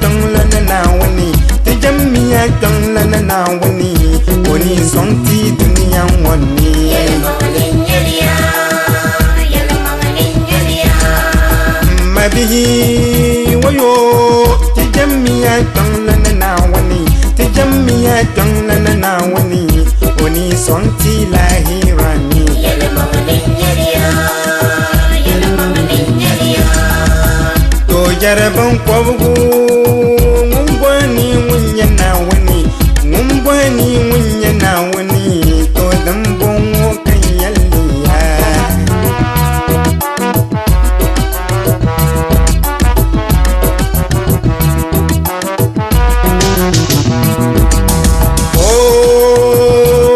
tongla na wani tijammiya tongla na wani wani sonti dunya wani mabihi wayo tijammiya tongla na wani tijammiya tongla na wani wani sonti lahirani to jaraban kwabugu ngumbani munya na wani ngumbani munya na wani to dambon kan yalliya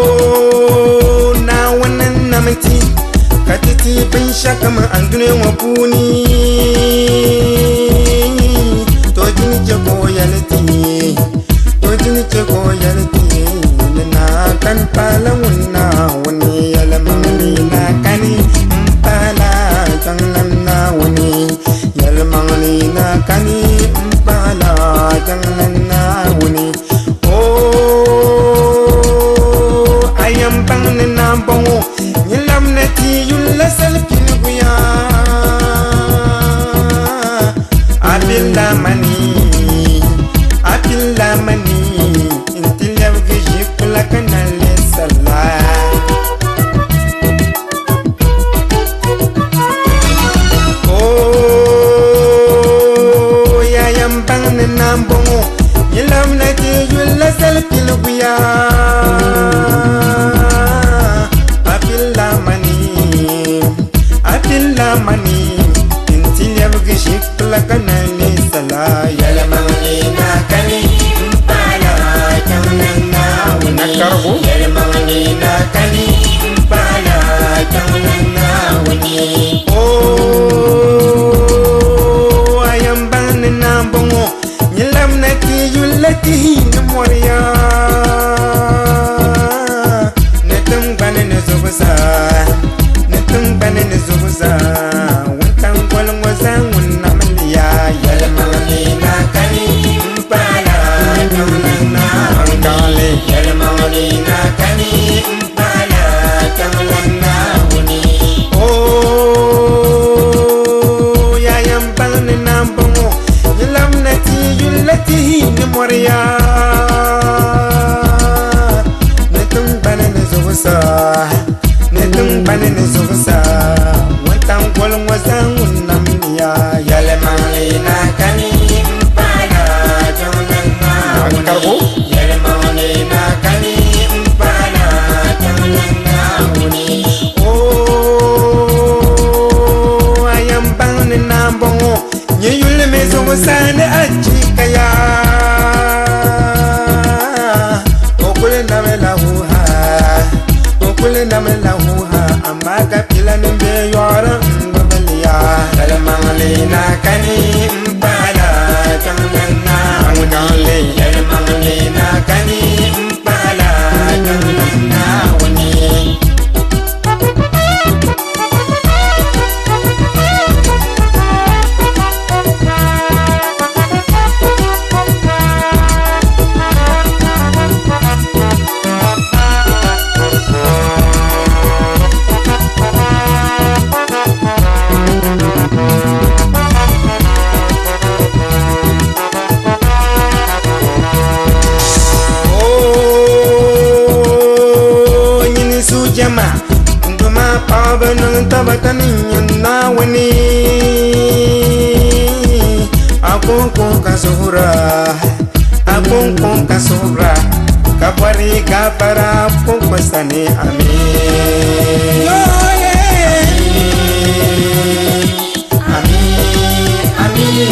oh na wannan namati katiti bin shakama andune wapuni to jini cheko yalti na kan pala wunna wani yalmani na kani pala jangan na wani yalmani na kani pala jangan na wani oh ayam bang na bongo yilam na ti yulla salkin buya abilla mani intil yabgi jikla kanale sala oh ya yambang nambongo yilam na ti yulla salkin buya abilla mani intil yabgi jikla kanale sala yalamani na kani nakarbu yalmani na kani pala janganna wani oh ayam ban na bongo yilam na ti yulati na moriya netum ban na zubusa wantan kwalon wazan wannan maliya yalmani na kani pala janganna wani yalmani na kani pala janganna wani oh ya yambal na bongo yilam na ti yulati ni moriya netum ban na zubusa wantan kwalon wazan wannan maliya yalmani na kani pala janganna wani yalmani na kani pala janganna wani oh ayam bang na bongo nyeyule mezo wasane achikaya okule na mela huha amaga pila nimbe yora ngobeliya yalmani na kani pala janganna wani yalmani na kani pala janganna wani nduma pabanang tabatan na wani akong kasura kapari kapara pungpastani amin amin